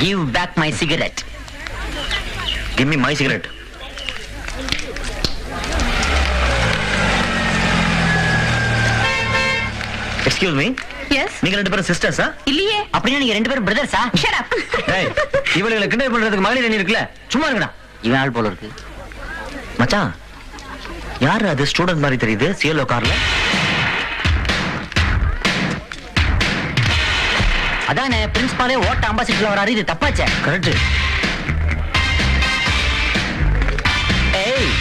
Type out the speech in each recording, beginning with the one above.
Give back my cigarette. Give me my cigarette. Excuse me. Yes. நீங்க ரெண்டு பேரும் சிஸ்டர்ஸா? இல்லையே. அப்படின்னா நீங்க ரெண்டு பேரும் பிரதர்ஸா? Shut up. ஏய், இவளுகளை கிண்டல் பண்றதுக்கு மகளிர் அணி இருக்குல்ல, சும்மா இருங்கடா. இவன் ஆள் போல இருக்கு. மச்சான், யாரு அது ஸ்டூடண்ட் மாதிரி தெரியுது சிஎல்ஓ கார்ல? அதானே பிரின்சிபாலே ஓட்ட அம்பாசிடர்ல வராரு. இது தப்பாச்சே. கரெக்ட். ஏய்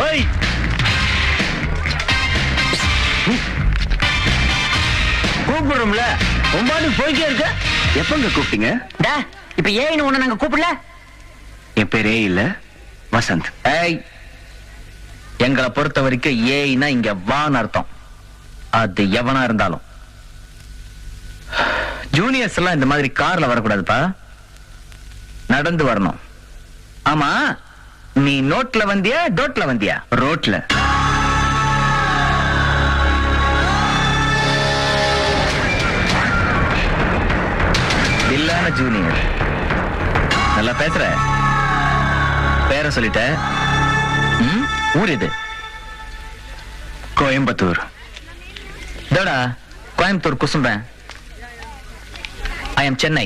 ஏய், கூப்பிடுறோம்ல, ஒம்பாடு போய்க்கே இருக்க. எப்பங்க கூப்பிட்டீங்க? டா, இப்ப ஏன்னு ஒண்ணு நாங்க கூப்பிடல. என் பேரே இல்ல, வசந்த். ஏய், எங்களை பொறுத்த வரைக்கும் ஏய்னா இங்க வான்னு அர்த்தம். அது எவனா இருந்தாலும். ஜூனியர்ஸ் எல்லாம் இந்த மாதிரி கார்ல வரக்கூடாதுப்பா, நடந்து வரணும். ஆமா, நீ நோட்ல வந்தியா டோட்ல வந்தியா? ரோட்ல. இல்லான ஜூனியர். நல்லா பேசுற. பேரை சொல்லிட்ட. ஊர் இது? கோயம்புத்தூர். இதோடா கோயம்புத்தூர் குசும்பேன். I am Chennai.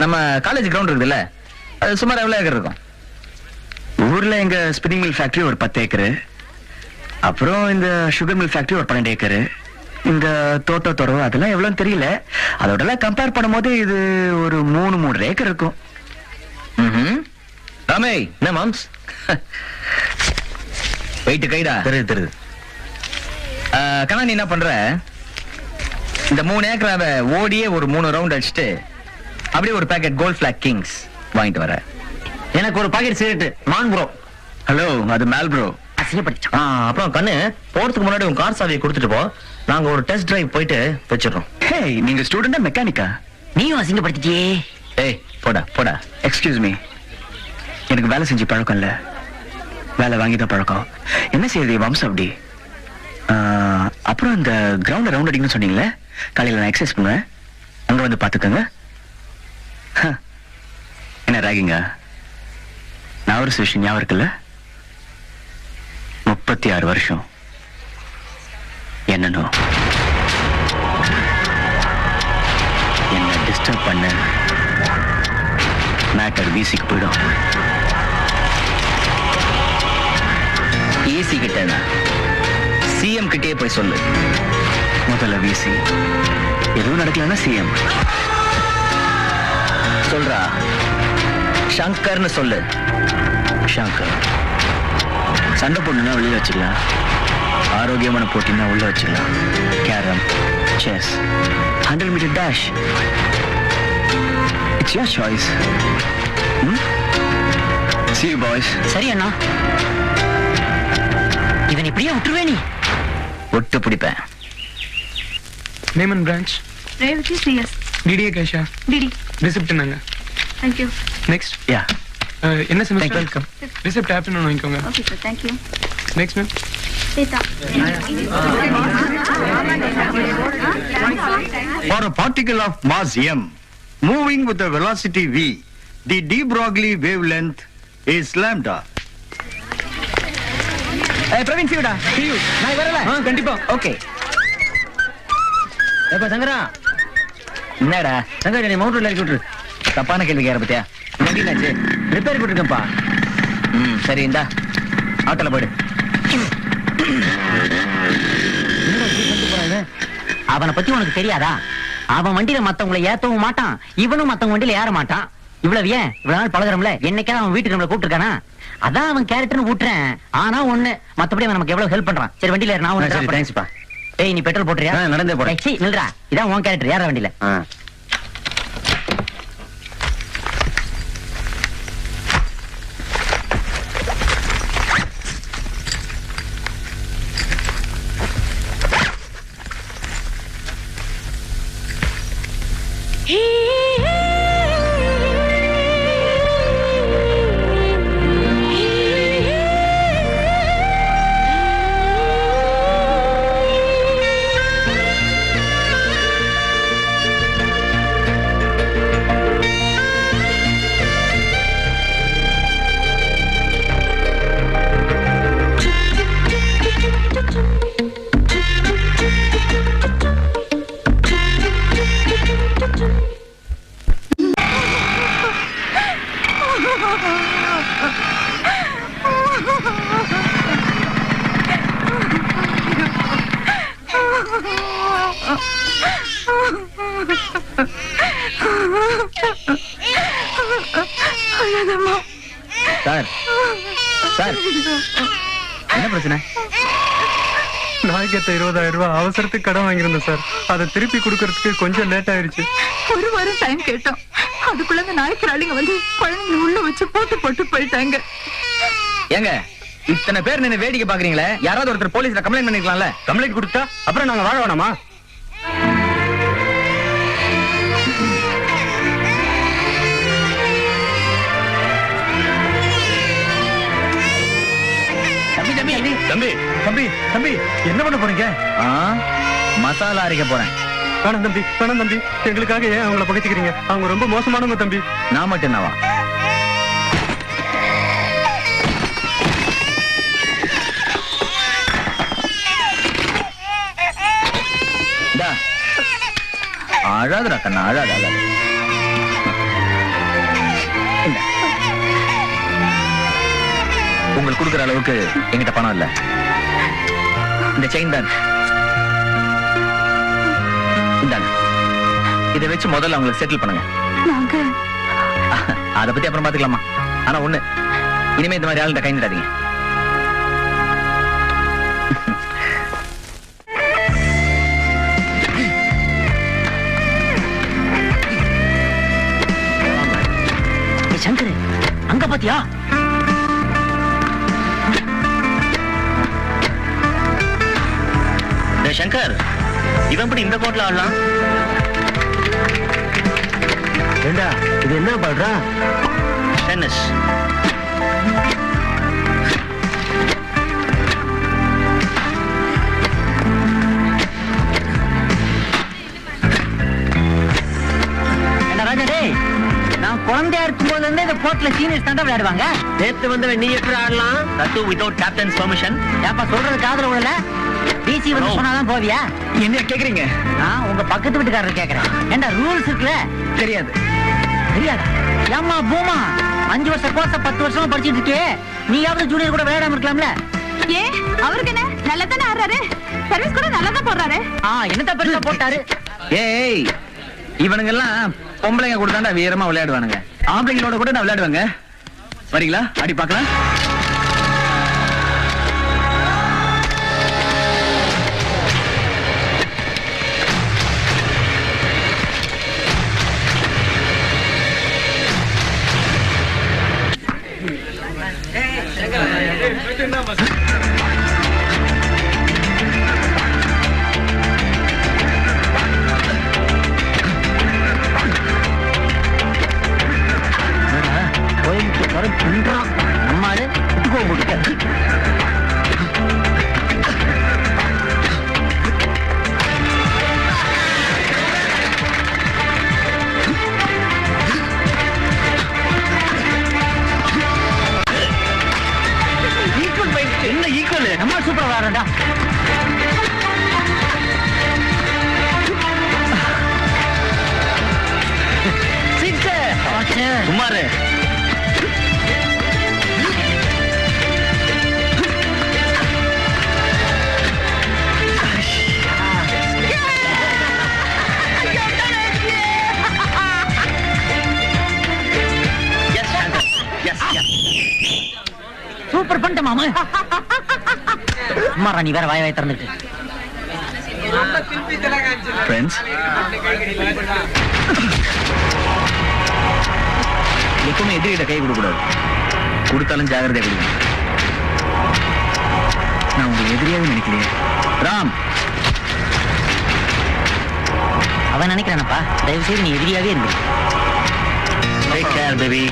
நம்ம காலேஜ் கிரவுண்ட் இருக்குல்ல, அது சுமார் எவ்வளவு ஏக்கர் இருக்கும்? ஊர்ல எங்க ஸ்பின்னிங் மில் ஃபேக்டரி ஒரு 10 ஏக்கரு, அப்புறம் இந்த சுகர் மில் ஃபேக்டரி ஒரு 12 ஏக்கரு. இந்த தோட்ட துறவு அதெல்லாம் எவ்வளவுன்னு தெரியல. அதோட எல்லாம் கம்பேர் பண்ணும்போது இது ஒரு 3 ஏக்கர் இருக்கும். ராமே, என்ன மாம்ஸ்? வெயிட் கைடா. தெரியுது தெரியுது. கண்ணா, நீ என்ன பண்ற? இந்த 3 ஏக்கராவை ஓடியே ஒரு 3 ரவுண்ட் அடிச்சுட்டு அப்படியே ஒரு பாக்கெட் கோல்ட் ஃபிளாக் கிங்ஸ் வாங்கிட்டு வர. எனக்கு ஒரு பாக்கெட் சிகரெட் மான் ப்ரோ. ஹலோ, அது மேல் ப்ரோ. அசிங்கப்படுத்திட்டான். அப்புறம் கண்ணு, போறதுக்கு முன்னாடி உங்க கார் சாவியை கொடுத்துட்டு போ, நாங்க ஒரு டெஸ்ட் டிரைவ் போயிட்டு வச்சிடறோம். ஹே, நீங்க ஸ்டூடெண்டா மெக்கானிக்கா? நீயும் அசிங்கப்படுத்திட்டியே. ஏய், போடா போடா. எக்ஸ்கியூஸ் மீ, எனக்கு வேலை செஞ்சு பழக்கம் இல்ல, வேலை வாங்கிதான் பழக்கம். என்ன செய்யுது வம்சம் அப்படி? அப்புறம் இந்த கிரவுண்ட் ரவுண்ட் அடிக்கணும்னு சொன்னீங்களே, காலையில நான் எக்ஸசைஸ் பண்ணுவேன், அங்க வந்து பாத்துக்கோங்க. என்ன ராகிங்க? நான் ஒரு விஷயம் ஞாபகம் இருக்குல்ல, 36 வருஷம் என்னன்னு என்ன டிஸ்டர்ப் பண்ண மேட்டர் வீசிக்கு போயிடும். ஏசி கிட்ட சிஎம் கிட்டே போய் சொல்லு. முதல்ல வீசி, எதுவும் நடக்கலன்னா சிஎம் சொல்றா. சங்கர்னு சொல்லு. ஷங்கர். சண்டை போட்டுனா வெளியே வச்சுக்கலாம், ஆரோக்கியமான போட்டினா உள்ள வச்சுக்கலாம். Carrom, chess, 100 metre dash, it's your choice. See you boys. சரி அண்ணா, இவன் இப்படியே விட்டுருவே? நீ ஒட்டு பிடிப்பேன். நேமன் பிரான்ச். ரேவதி சிஎஸ். டிடிஏ கேஷா. டிடி. ரிசிப்ட் நாங்க. Thank you. நெக்ஸ்ட். யா, என்ன செமஸ்டர்? வெல்கம். ரிசிப்ட் ஆஃப்டர்நூன் வாங்கிக்கோங்க. Okay sir, thank you. Next ma'am. Sita. For a particle of mass m moving with a velocity v, the de Broglie wavelength is lambda. ஏய் Praveen, see you டா. See you. நான் வரல. கண்டிப்பா. Okay. ஏப்பா சங்கரா. என்னடா சங்கரா, நீ mount ரோட்ல இறக்கி விட்டுரு. தப்பான கேள்வி கேட்ற பத்தியா? என்னாச்சு? ரிப்பேர் போட்டுருக்கேன்ப்பா. சரி, இந்தா ஆட்டோல போயிடு. அவனை பத்தி உனக்கு தெரியாதா? அவன் வண்டியில மத்தவங்களை ஏத்தவும் மாட்டான், இவனும் மத்தவங்க வண்டியில ஏற மாட்டான். இவ்வளவு ஏன் இவ்வளவு நாள் பழகுறோம்ல, என்னைக்காவது அவன் வீட்டுக்கு நம்மள கூப்பிட்டுருக்கானா? அதான் அவன் கேரக்டர்னு விட்டுறேன். ஆனா ஒண்ணு, மத்தபடி அவன் நமக்கு எவ்வளவு ஹெல்ப் பண்றான். சரி, வண்டியில ஏறு, நான் சரி, உனக்கு தேங்க்ஸ்ப்பா. ஏய், நீ பெட்ரோல் போட்டுறியா? நடந்தே போறேன். ஏய், சீ, நில்றா. இதான் உன் கேரக்டர், ஏற வண்டியில. சார் சார் என்ன பிரச்சனை? நாய்க்கு 20,000 ரூபாய் அவசரத்துக்கு கடன் வாங்கியிருந்தேன் சார். அதை திருப்பி கொடுக்கறதுக்கு கொஞ்சம் லேட் ஆயிருச்சு. ஒரு வாரம் டைம் கேட்டோம். அதுக்குள்ள அந்த நாய்க்குறாளிங்க வந்து குழந்தைங்க உள்ள வச்சு போட்டு போயிட்டாங்க. ஏங்க இத்தனை பேர் நின்னு வேடிக்கை பாக்குறீங்களே, யாராவது ஒருத்தர் போலீஸ்ல கம்ப்ளைண்ட் பண்ணிருக்கலாம்ல? கம்ப்ளைண்ட் கொடுத்தா அப்புறம் நாங்க வாழ வேணாமா? தம்பி தம்பி தம்பி தம்பி தம்பி என்ன பண்ண போறீங்க? மசாலா அரைக்க போறேன். வேணாம் தம்பி, எங்களுக்காக ஏன் அவங்கள பகைச்சிக்கிறீங்க? அவங்க ரொம்ப மோசமானவங்க தம்பி. நான் மட்டும் என்னவா? அழாதுடா கண்ணா, அழாது அழாது. உங்களுக்கு கொடுக்குற அளவுக்கு என்கிட்ட பணம் இல்ல. இந்த செயின் தான் இந்தாங்க. இதை வச்சு முதல்ல அவங்களுக்கு செட்டில் பண்ணுங்க. நாங்க அத பத்தி அப்புறம் பாத்துக்கலாமா? ஆனா ஒண்ணு, இனிமே இந்த மாதிரி ஆளுகிட்ட கை நிடாதீங்க. சங்கர் அங்க பாத்தியா? சங்கர், இவன் எப்படி இந்த கோட்ல ஆடலாம்? ஏண்டா இது என்ன பண்றா? டென்னிஸ். என்ன ராஜா டேய், நான் குழந்தையா இருக்கும் போது இருந்தே இந்த கோர்ட்ல சீனியர்ஸ் தான் விளையாடுவாங்க. நேத்து வந்தவன் நீ எப்படி ஆடலாம்? தத்து வித்வுட் கேப்டன்ஸ் பெர்மிஷன். ஏப்பா சொல்றது காதுல விடல? டிசி வந்து சொன்னாதான் போவியா? என்ன கேக்குறீங்க? நான் உங்க பக்கத்து வீட்டுக்காரர் கேக்குறேன். ஏண்டா ரூல்ஸ் இருக்குல்ல? தெரியாது. தெரியாதா? ஏம்மா பூமா, 5 வருஷம் கோர்ஸ 10 வருஷமா படிச்சிட்டு இருக்கே, நீயாவது ஜூனியர் கூட விளையாடாம இருக்கலாம்ல? ஏ அவருக்கு என்ன நல்லா தானே ஆடுறாரு, சர்வீஸ் கூட நல்லா தான் போடுறாரு. என்னத்த பெருசா போட்டாரு? ஏய், இவனுங்க எல்லாம் பொம்பளைங்க கூட தான்டா வீரமா விளையாடுவானுங்க. ஆம்பளைங்களோட கூட நான் விளையாடுவாங்க. வரீங்களா? அடி பார்க்கலாம். நம்மாடு என்ன ஈக்குவல்? நம்ம சூப்பரா விளையாடுறா. குமார், சூப்பர் பண்ணிட்ட மாமா. சும்மாரா நீ வேற வாய் வாய் திறந்துட்டு. ஃப்ரெண்ட்ஸ், எப்பவுமே எதிரிகிட்ட கை கொடுக்கூடாது. கொடுத்தாலும் ஜாகிரதையா கொடுங்க. நான் உங்களை எதிரியாவே நினைக்கலையே. ராம், அவன் நினைக்கிறானப்பா, தயவு செய்து நீ எதிரியாவே இருந்து. Take care baby.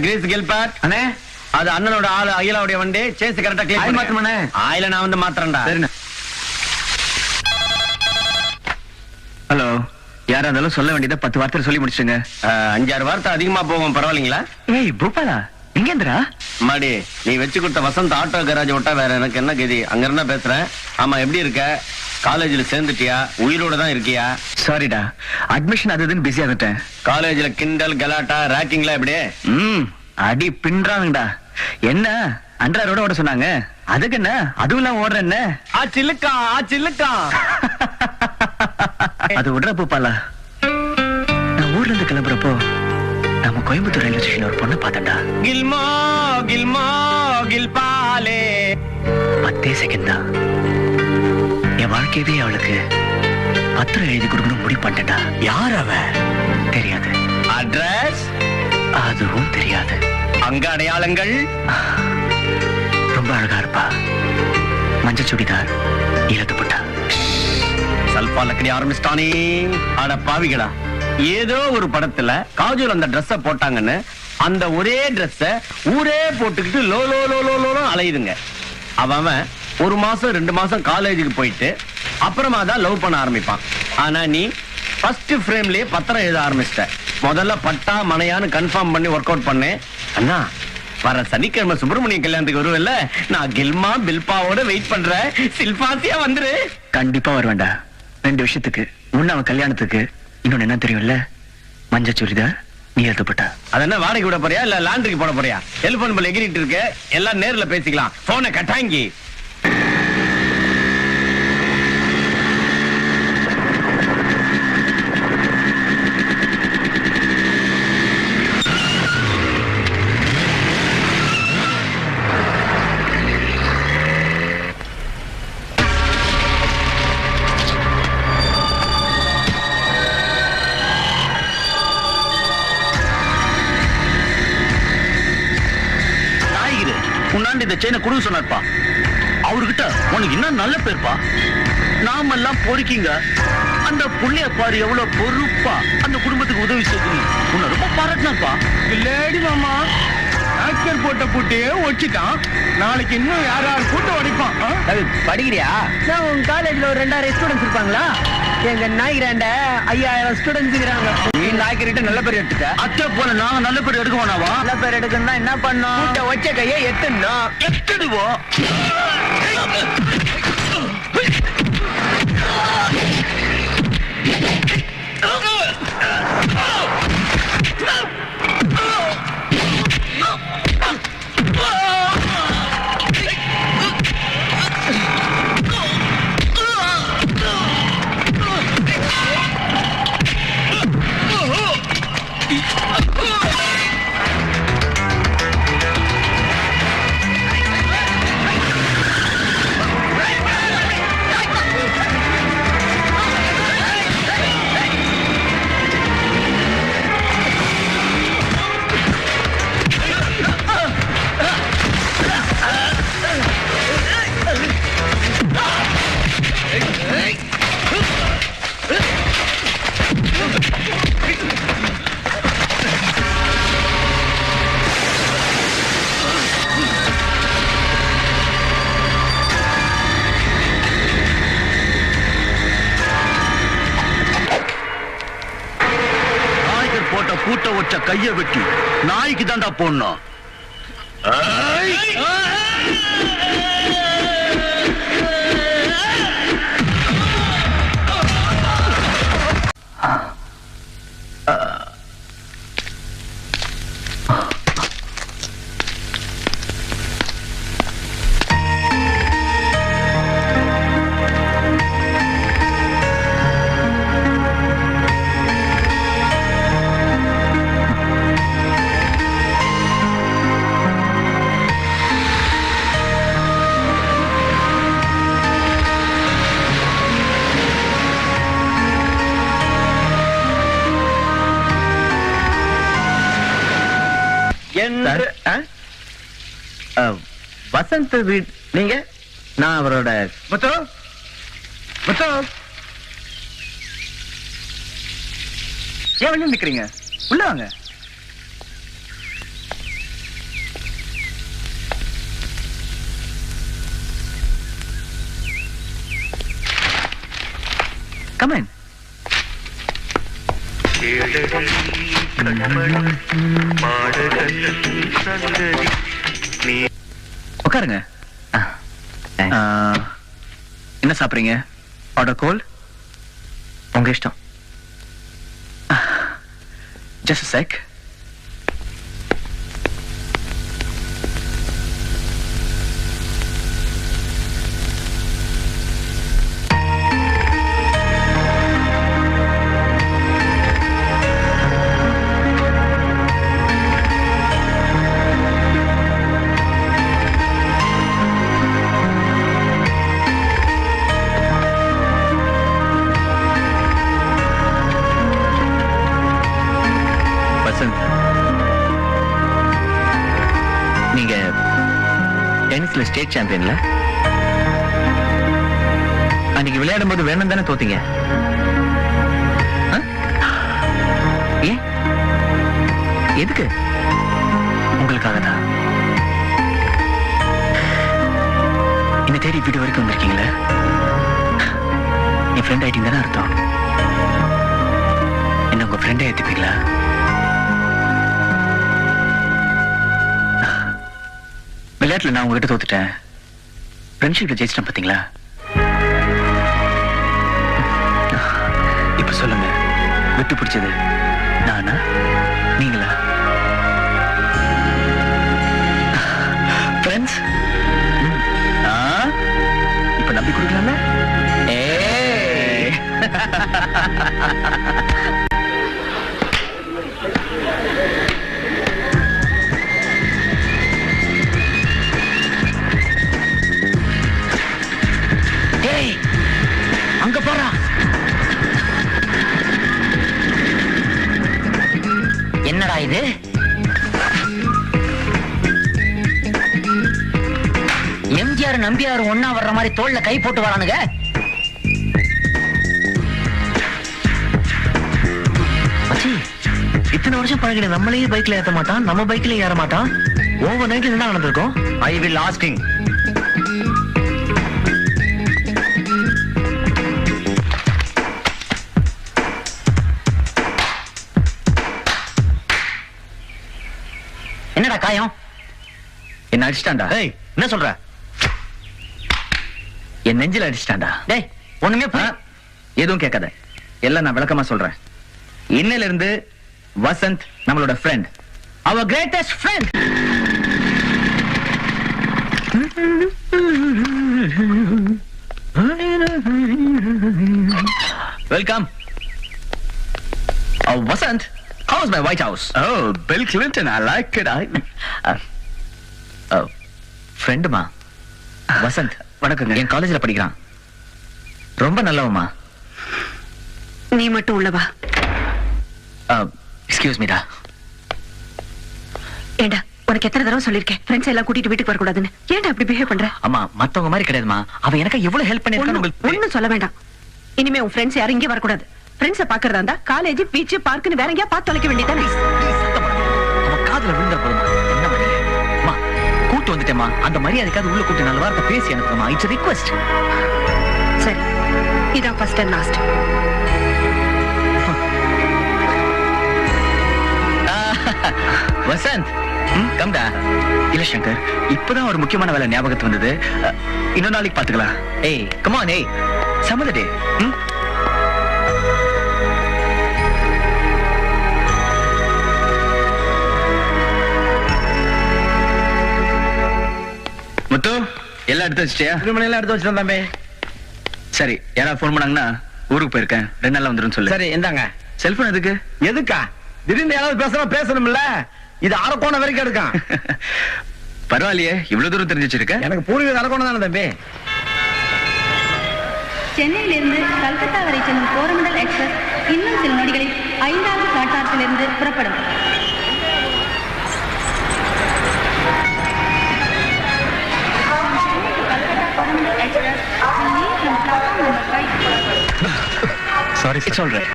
கிரேஸ் கெல்பாட் அண்ணே, அது அண்ணனோட ஆளு அகிலாவுடைய வண்டி. சேஸ் கரெக்டா கிளியர் மாத்தறனே. ஆயில நான் வந்து மாத்துறேன்டா. சரிண்ணா. ஹலோ, யாரா இருந்தாலும் சொல்ல வேண்டியதை 10 வார்த்தை சொல்லி முடிச்சுங்க. 5-6 வார்த்தை அதிகமா போகும், பரவாயில்லைங்களா? ஏய் பூபாலா, எங்கேந்திரா? மாடி நீ வச்சு கொடுத்த வசந்த் ஆட்டோ கராஜ் விட்டா வேற எனக்கு என்ன கதி? அங்க இருந்தா பேசுறேன். ஆமா, எப்படி இருக்க? காலேஜ்ல சேர்ந்துட்டியா? உயிரோட தான் இருக்கியா? சாரிடா, அட்மிஷன் அதுன்னு பிஸியா இருந்துட்டேன். காலேஜ்ல கிண்டல் கலாட்டா ராக்கிங்லாம் எப்படி? அடி பின்றாங்கடா. என்ன அன்றாரோட ஓட சொன்னாங்க, அதுக்கு என்ன அதுவும் எல்லாம் ஓடுற என்ன? சில்லுக்கா சில்லுக்கா. அது விடுற பூப்பாலா, நான் ஊர்ல இருந்து கிளம்புறப்போ நம்ம கோயம்புத்தூர் ரயில்வே ஸ்டேஷன் ஒரு பொண்ணை பார்த்தேன்டா. கில்மா கில்மா கில்பாலே. 10 செகண்ட் தான் என் வாழ்க்கையவே அவளுக்கு பத்திரம் எழுதி கொடுக்கணும் முடிவு பண்ணிட்டேன்டா. யார் அவ? தெரியாது. அட்ரஸ்? அதுவும் தெரியாது. அங்க அடையாளங்கள்? ரொம்ப அழகா இருப்பா. மஞ்சள் சுடிதார், ஈரத்துப்பட்டா. சல்பா லக்கடி ஆரம்பிச்சிட்டானே. அட பாவிகளா, ஏதோ ஒரு படத்துல காஜோல் அந்த ட்ரெஸ்ஸ போட்டாங்கன்னு அந்த ஒரே ட்ரெஸ்ஸ ஊரே போட்டுக்கிட்டு லோ லோ லோ லோ லோ அலையுதுங்க. அவன் 1 மாசம் 2 மாசம் காலேஜுக்கு போயிட்டு அப்புறமா தான் லவ் பண்ண ஆரம்பிப்பான். ஆனா நீ ஃபர்ஸ்ட் ஃப்ரேம்லயே பத்திரம் எழுத ஆரம்பிச்சிட்ட. முதல்ல பட்டா மனையான்னு கன்ஃபார்ம் பண்ணி ஒர்க் அவுட் பண்ணேன். அண்ணா, வர சனிக்கிழமை சுப்பிரமணிய கல்யாணத்துக்கு வருவல்ல, நான் கில்மா பில்பாவோட வெயிட் பண்றேன். சில்பாசியா வந்துரு. கண்டிப்பா வருவேன்டா. 2 விஷயத்துக்கு. ஒண்ணு அவன் கல்யாணத்துக்கு, இன்னொன்னு என்ன தெரியும்ல, மஞ்சள் சுடிதார், ஈரத்துப்பட்டா. அதென்ன வாடகை விட போறியா இல்ல லாண்டரிக்கு போட போறியா? டெலிபோன் பில் எகிரிட்டு இருக்கு, எல்லாம் நேர்ல பேசிக்கலாம். போனை கட்டாங்கி. உன்னாண்டு இந்த செயினை குடுக்க சொன்னார்ப்பா. அவர்கிட்ட உனக்கு என்ன நல்ல பேர்ப்பா. நாமெல்லாம் பொறுக்கிங்க. அந்த புள்ளைய பாரு எவ்வளவு பொறுப்பா அந்த குடும்பத்துக்கு உதவி செய்து உன்னை ரொம்ப பாராட்டினாப்பா. இல்லடி மாமா, ஆக்டர் போட்ட பூட்டையே ஒச்சிட்டான். நாளைக்கு இன்னும் யாராவது கூட்ட உடைப்பான். படிக்கிறியா? நான் உங்க காலேஜ்ல ஒரு 2000 ஸ்டூடெண்ட்ஸ் இருப்பாங்களா? எங்க நாய்கிராண்ட 5000 ஸ்டூடெண்ட்ஸ் இருக்காங்க. நீ நாய்க்கிட்ட நல்ல பேர் எடுத்துட்ட. அத்தை போல நாங்க நல்ல பேர் எடுக்க வேணாவா? நல்ல பேர் எடுக்கணும்னா என்ன பண்ணோம்? கூட்ட வச்ச கையை எத்தணும். எத்தடுவோம். கூட்ட வச்ச கைய வெட்டி நாய்க்கு தாண்டா போடணும். வசந்த் வீட் நீங்க? நான் அவரோட முத்து முத்து ஏன் வெளியே நிக்கிறீங்க? உள்ள வாங்க. Come in. உட்காருங்க. என்ன சாப்பிடுறீங்க? ஆர்டர் கோல்? உங்க இஷ்டம். Just a sec. வசந்த், நீங்க டென்னிஸ்ல ஸ்டேட் சாம்பியன்ல அன்னைக்கு விளையாடும் போது வேணும் தானே தோத்தீங்க? ஏன்? எதுக்கு? உங்களுக்காக தான். இந்த தேடி வீடு வரைக்கும் வந்திருக்கீங்களே, என் ஃப்ரெண்ட் ஆயிட்டீங்க தானே அர்த்தம். என்ன உங்க ஃப்ரெண்டை ஏத்துப்பீங்களா? விளையாட்டுல நான் உங்ககிட்ட தோத்துட்டேன், ஃப்ரெண்ட்ஷிப்ல ஜெயிச்சிட்டேன் பாத்தீங்களா? இப்ப சொல்லுங்க, விட்டு பிடிச்சது நானா நீங்களா? ஃப்ரெண்ட்ஸ் இப்ப நம்பி கொடுக்கலாம்ல? டேய், அங்க போறா. என்னடா இது? எம்ஜிஆர் நம்பியார் ஒன்னா வர்ற மாதிரி தோல்ல கை போட்டு வரானுங்க. மச்சி, இத்தனை வருஷம் பழகின நம்மளையே பைக்ல ஏத்த மாட்டான், நம்ம பைக்ல ஏற மாட்டான். ஓவர் நைட்ல என்ன நடந்திருக்கும்? I will asking. என்னடா காயம்? என்ன அடிச்சிட்டான்டா? ஏய், என்ன சொல்ற? என் நெஞ்சில அடிச்சிட்டான்டா. டேய், ஒண்ணுமே எதுவும் கேட்காத, எல்லாம் நான் விளக்கமா சொல்றேன். இன்னையில இருந்து வசந்த் நம்மளோட ஃப்ரெண்ட், அவர் greatest friend. Welcome. Vasanth, how is my White House? Oh, Bill Clinton, I like it. ஃப்ரெண்டுமா வசந்த். வணக்கங்க. என் காலேஜ்ல படிக்கிறான், ரொம்ப நல்லவமா. நீ மட்டும் உள்ளவா? எக்ஸ்கியூஸ் மீடா. ஏண்டா, உனக்கு எத்தனை தடவை சொல்லிருக்கேன் ஃப்ரெண்ட்ஸ் எல்லாம் கூட்டிட்டு வீட்டுக்கு வரக்கூடாதுன்னு. ஏன்டா அப்படி பிஹேவ் பண்ற? அம்மா, மத்தவங்க மாதிரி கிடையாதுமா. அவன் எனக்கு எவ்வளவு ஹெல்ப் பண்ணிருக்கான்னு உங்களுக்கு ஒண்ணும் சொல்ல வேண்டாம். இனிமே உன் ஃப்ரெண்ட்ஸ் யாரும் இங்கே வரக்கூடாது. ஃப்ரெண்ட்ஸை பாக்குறதா இருந்தா காலேஜ், பீச், பார்க்குன்னு வேற எங்கேயா பார்த்து தொலைக்க வேண்டியதானே? அவன் காதுல விழுந்த போதுமா? என்ன பண்ணீங்க? அம்மா, கூட்டு வந்துட்டேம்மா. அந்த மரியாதைக்காவது உள்ள கூட்டு நல்ல வார்த்தை பேசி அனுப்புமா. It's request. சரி, இதான் ஃபர்ஸ்ட் அண்ட் லாஸ்ட். வசந்த், கம்டா. இல்ல சங்கர், இப்பதான் ஒரு முக்கியமான வேலை ஞாபகத்து வந்தது. இன்னொரு நாளைக்கு பாத்துக்கலாம். ஏய், கம் ஆன். ஏய், some other day. முத்து, எல்லாம் எடுத்து வச்சிட்டியா? எல்லாம் எடுத்து வச்சிருந்தேன் தம்பி. சரி, யாராவது ஃபோன் பண்ணாங்கன்னா ஊருக்கு போயிருக்கேன், 2 நாள்ல வந்துரும் சொல்லு. சரி, இந்தாங்க. செல்போன் எதுக்கு? எதுக்கா? திடீர்னு யாராவது பேசணும்ல. இது அரக்கோணம் வரைக்கும் எடுக்கான். பரவாயில்லையே, இவ்வளவு தூரம் தெரிஞ்சு வச்சிருக்க. எனக்கு பூர்வீக அரக்கோணம் தானே தம்பி. சென்னையிலிருந்து கல்கத்தா வரை செல்லும் கோரமண்டல் எக்ஸ்பிரஸ் இன்னும் சில நொடிகளில் 5வது பிளாட்பாரத்திலிருந்து புறப்படும். Sorry it's all right.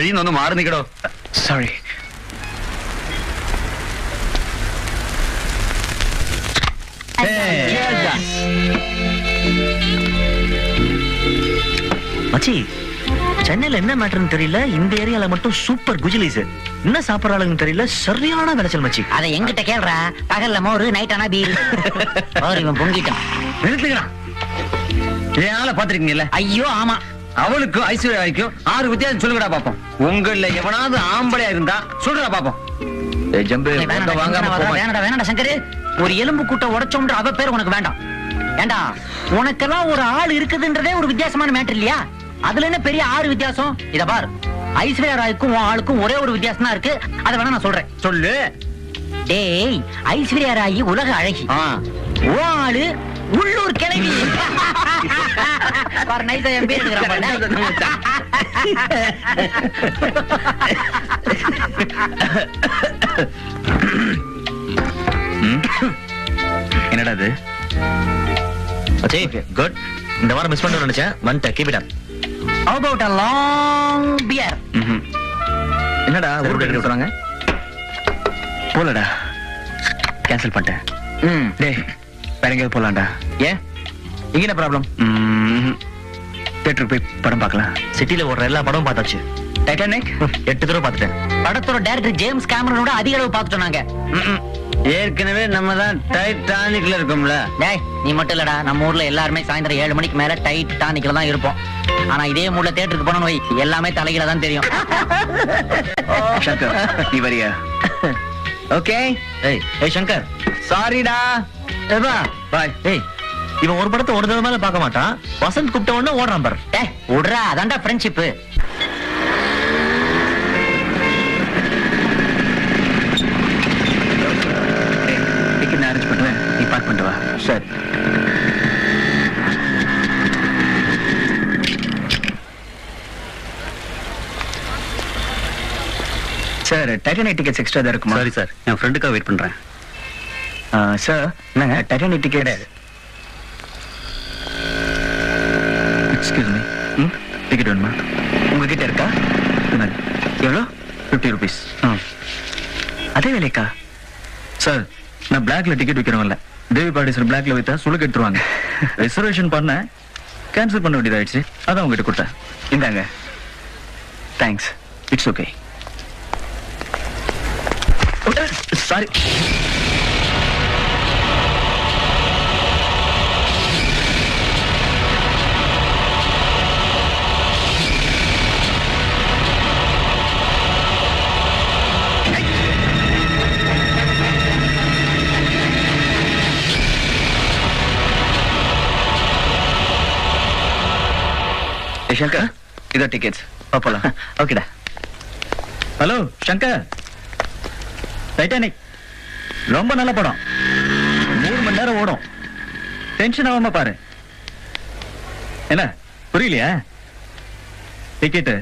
വഴിന്നൊന്ന് മാറി നിക്കടോ. சாரி. மச்சி, சென்னையில என்ன மேட்டர்னு தெரியல, இந்த ஏரியால மட்டும் சூப்பர் குஜிலிஸ். என்ன சாப்பிடறாங்கன்னு தெரியல, சரியான விளைச்சல் மச்சி. அதை எங்கிட்ட கேள்றா. பகல்ல மோரு, நைட் ஆனா பீர். இவன் பொங்கிட்டான். நிறுத்துக்கிறான். என் ஆளை பாத்திருக்கீங்கல்ல? ஐயோ ஆமா. அவளுக்கும் ஐஸ்வர்யாவுக்கும் 6 வித்தியாசம் சொல்லுங்கடா பாப்போம். உங்கள எவனாவது ஆம்பளையா இருந்தா சொல்லுடா பாப்போம். ஜம்பு வேணாடா சங்கரு. ஒரு எலும்பு கூட்ட உடைச்சோம்ன்ற அவ பேர் உனக்கு வேண்டாம். ஏண்டா, உனக்கெல்லாம் ஒரு ஆள் இருக்குதுன்றதே ஒரு வித்தியாசமான மேட்டர் இல்லையா? அதுல என்ன பெரிய 6 வித்தியாசம்? இத பார், ஐஸ்வர்யா ராய்க்கும் உன் ஆளுக்கும் ஒரே ஒரு வித்தியாசம் தான் இருக்கு. அதை வேணா நான் சொல்றேன். சொல்லு. டேய், ஐஸ்வர்யா ராயி உலக அழகி, உன் ஆளு உள்ளூர் கிளவி. பாரு, நைஸா என் பேர் எடுக்கிறான். என்னடா இது? மச்சி, குட். இந்த வாரம் மிஸ் பண்ண நினைச்சேன், வந்துட்டேன். Keep it up. How about a long beer? என்னடா ஊருக்கு எடுத்து விட்டுறாங்க? போலடா, கேன்சல் பண்ணிட்டேன். டேய், வேற எங்கேயாவது போலாம்டா. ஏன், இங்க என்ன ப்ராப்ளம்? தியேட்டருக்கு போய் படம் பார்க்கலாம். சிட்டில ஓடுற எல்லா படமும் பார்த்தாச்சு. டைட்டானிக் 8 தடவை பார்த்துட்டேன். படத்தோட டைரக்டர் ஜேம்ஸ் கேமரனோட அதிக அளவு பார்த்துட்டோம் நாங்க. ஏற்கனவே நம்ம தான் டைட்டானிக்ல இருக்கோம்ல. டேய், நீ மட்டும் இல்லடா, நம்ம ஊர்ல எல்லாருமே சாயந்தரம் 7 மணிக்கு மேல டைட்டானிக்ல தான் இருப்போம். ஆனா இதே மூட்ல தியேட்டருக்கு போனோம் வை, எல்லாமே தலைகீழ தான் தெரியும். சங்கர், நீ வரியா? ஓகே. ஏய் சங்கர், சாரிடா. ஏப்பா, பாய். ஏய், இவன் ஒரு படத்தை ஒரு தடவை மேல பார்க்க மாட்டான். வசந்த் கூப்பிட்ட உடனே ஓடுறான் பாரு. டேய் விடுறா, அதான்டா ஃப்ரெண்ட்ஷிப். டிக்கெட் அரேஞ்ச் பண்ணுவேன், நீ பார்க் பண்ணிட்டு வா. சரி. சார், டைட்டானிக் டிக்கெட்ஸ் எக்ஸ்ட்ரா தான் இருக்குமா? சரி சார், என் ஃப்ரெண்டுக்காக வெயிட் பண்றேன். சார், என்னங்க Titanic ticket? Excuse me, ticket வேணுமா? உங்ககிட்ட இருக்கா? எவ்வளோ? 50 rupees. அதே வேலைக்கா? சார், நான் பிளாக்ல டிக்கெட் விற்கிறோம்ல, தேவி பாடிசர் பிளாக்ல வித்தா சுளுக்கு எடுத்துருவாங்க. ரிசர்வேஷன் பண்ண கேன்சல் பண்ண வேண்டியதாயிடுச்சு, அதான் உங்ககிட்ட கொடுத்தேன். இந்தாங்க. Thanks. It's okay. Sorry. Shankar, இதோ டிக்கெட்ஸ். போலாம். ஓகேடா. ஹலோ சங்கர், டைட்டானிக் ரொம்ப நல்ல படம். 3 மணி நேரம் ஓடும். டென்ஷன் ஆகாம பாரு. என்ன புரியலையா? டிக்கெட்டு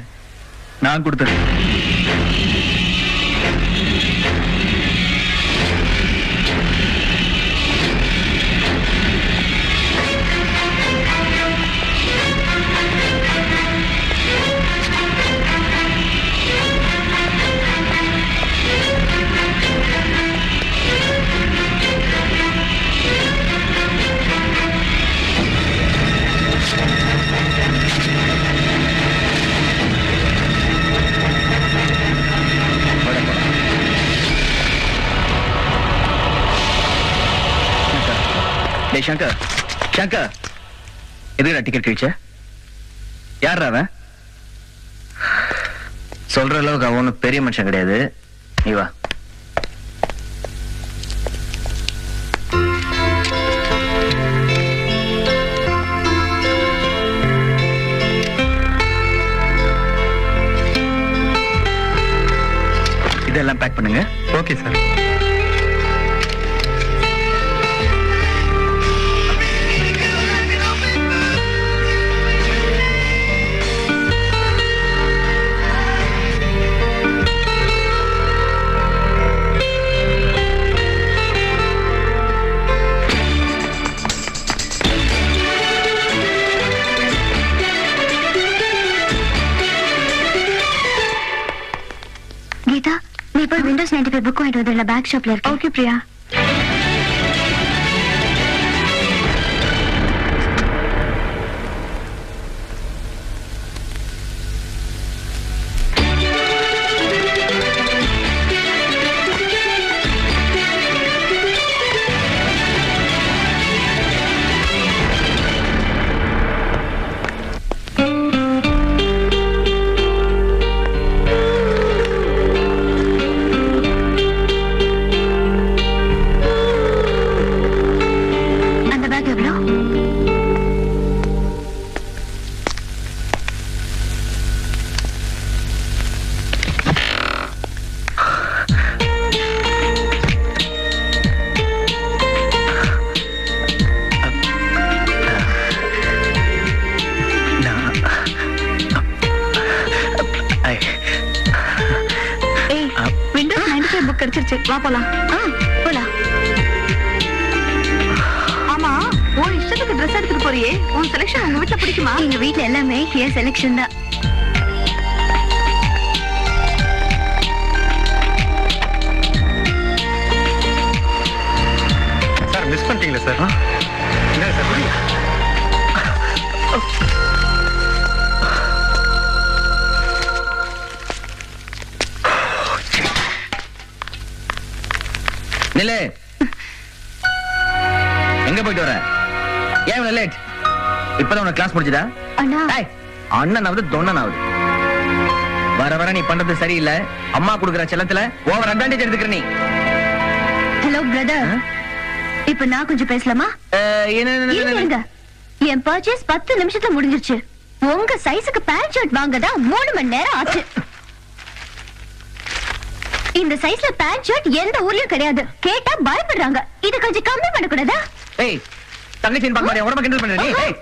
நான் கொடுத்தது. டேய் சங்கர், சங்கர், எதுக்குடா டிக்கெட் கிழிச்ச? யார் அவன்? சொல்ற அளவுக்கு அவன் ஒன்றும் பெரிய மனுஷன் கிடையாது. நீ வா. இதெல்லாம் பேக் பண்ணுங்க. Okay sir. 95 புக் வாங்கிட்டு வந்துடல பேக் ஷாப்ல இருக்கு. ஓகே பிரியா. கிடைச்சிருச்சு, வா போலாம். போலாம். ஆமா, உன் இஷ்டத்துக்கு ட்ரெஸ் எடுத்துட்டு போறியே, உன் செலக்ஷன் உங்க வீட்டுல பிடிக்குமா? எங்க வீட்டுல எல்லாமே என் செலக்ஷன் தான். சார் மிஸ் பண்ணிட்டீங்களா சார்? என்ன சார்? நில்லு. எங்க போயிட்டு வர? ஏன் இவ்வளவு லேட்? இப்பதான் உனக்கு கிளாஸ் முடிஞ்சதா? அண்ணா, அண்ணனாவது தொண்ணனாவது வர வர நீ பண்றது சரியில்லை. அம்மா குடுக்குற செல்லத்துல ஓவர் அட்வான்டேஜ் எடுத்துக்கிற நீ. ஹலோ பிரதர், இப்ப நான் கொஞ்சம் பேசலாமா? இருங்க, என் பர்ச்சேஸ் 10 நிமிஷத்துல முடிஞ்சிருச்சு. உங்க சைஸுக்கு பேண்ட் ஷர்ட் வாங்கதான் 3 மணி நேரம் ஆச்சு. இந்த சைஸ்ல பேண்ட் ஷர்ட் எந்த ஊர்லயும் கிடையாது. கேட்டா பயப்படுறாங்க. இது கொஞ்சம் கம்மி பண்ண கூடாதா? ஏய், தங்கச்சின் பாக்க உடம்ப கிண்டல் பண்ற நீ. ஏய்,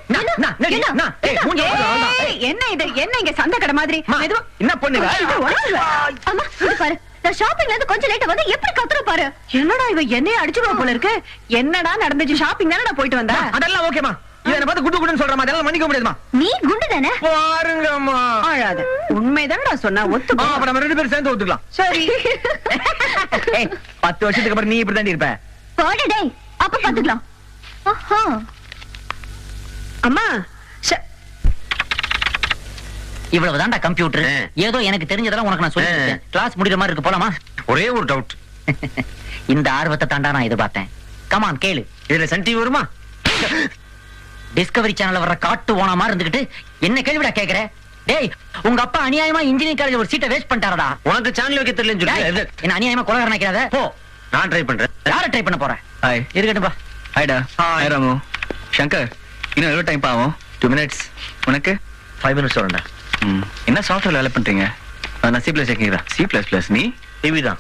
என்ன இது? என்ன இங்க சந்தை கடை மாதிரி? என்ன பண்ணுங்க? அம்மா, இது பாரு, நான் ஷாப்பிங்ல இருந்து கொஞ்சம் லேட்டா வந்து எப்படி கத்துற பாரு. என்னடா இவ என்னைய அடிச்சுடுவா போல இருக்கு. என்னடா நடந்துச்சு? ஷாப்பிங் தானடா போயிட்டு வந்தா? அதெல்லாம் ஓகேமா. இவனை பார்த்து குண்டு குண்டுன்னு சொல்றமா, அதெல்லாம் மன்னிக்க முடியாதுமா. நீ குண்டு தானே? பாருங்கம்மா. ஆழாத. உண்மைதானடா சொன்னா ஒத்துப்பா. அப்ப நம்ம 2 பேரும் சேர்ந்து ஒத்துக்கலாம். சரி. ஏய், 10 வருஷத்துக்கு அப்புறம் நீ இப்படி தான் இருப்ப. போடா டேய், அப்ப பாத்துக்கலாம். ஆஹா. அம்மா, இவ்வளவுதான்டா கம்ப்யூட்டர். ஏதோ எனக்கு தெரிஞ்சதெல்லாம் உனக்கு நான் சொல்லிட்டேன். கிளாஸ் முடிகிற மாதிரி இருக்கு, போலாமா? ஒரே ஒரு டவுட். இந்த ஆர்வத்தை தாண்டா நான் எதிர்பார்த்தேன். கமான் கேளு. இதுல சன் டிவி வருமா? டிஸ்கவரி சேனல்ல வர காட்டு ஓனா மாதிரி இருந்துகிட்டு என்ன கேள்விடா கேக்குற? டேய், உங்க அப்பா அநியாயமா இன்ஜினியரிங் காலேஜ் ஒரு சீட்டை வேஸ்ட் பண்ணிட்டாரடா. உனக்கு சேனல் வைக்க தெரியலன்னு சொல்லி என்ன அநியாயமா கொலகார நினைக்காத. போ, நான் ட்ரை பண்றேன். யார ட்ரை பண்ண போற? ஹாய். இருக்கட்டும்பா. ஹாய்டா. ஹாய் ராமு. சங்கர், இன்னும் எவ்வளவு டைம் ஆகும்? 2 minutes. உனக்கு 5 minutes வரண்டா. என்ன சாஃப்ட்வேர் வேலை பண்றீங்க? நான் C++ கேக்குறேன். C++. நீ டிவி தான்.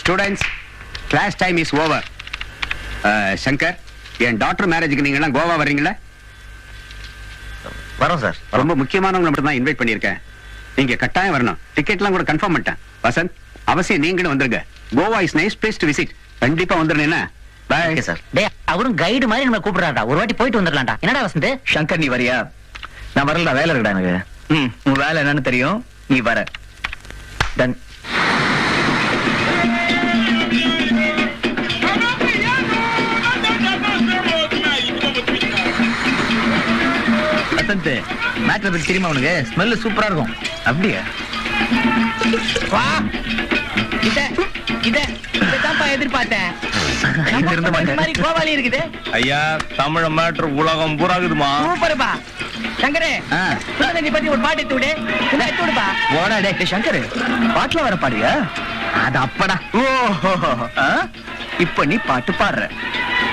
Students, class time is over. Shankar, என் டாக்டர் மேரேஜுக்கு நீங்க எல்லாம் கோவா வர்றீங்களா? வரோம் சார். ரொம்ப முக்கியமானவங்க மட்டும் தான் இன்வைட் பண்ணியிருக்கேன். நீங்க கட்டாயம் வரணும். டிக்கெட்லாம் கூட கன்ஃபார்ம் பண்ணிட்டேன். வசந்த், அவசியம் நீங்களும் வந்துருங்க. Goa is nice place to visit. கண்டிப்பா வந்துருங்க. என்ன? Bye sir. டேய், அவரும் கைடு மாதிரி நம்ம கூப்பிடுறாடா. ஒரு வாட்டி போயிட்டு வந்துடலாம்டா. என்னடா வசந்த்? சங்கர், நீ வரியா? நான் வரல, வேலை இருக்குடா எனக்கு. உன் வேலை என்னன்னு தெரியும். நீ வர. டன். வசந்த், மேட்ரை பத்தி தெரியுமா உனக்கு? ஸ்மெல் சூப்பரா இருக்கும். அப்படியா? வா. இதான்ப்பா எதிர்பார்த்தேன். கோவாலி இருக்குது. ஐயா, தமிழ் மேட்ரு உலகம் பூராகுதுமா. சூப்பர்ப்பா. சங்கரே, நீ பத்தி ஒரு பாட்டு எடுத்து விடு. எடுத்து விடுப்பா. ஓடா டே சங்கர், பாட்டுல வர பாடியா? அது அப்படா. ஓஹோ, இப்ப நீ பாட்டு பாடுற.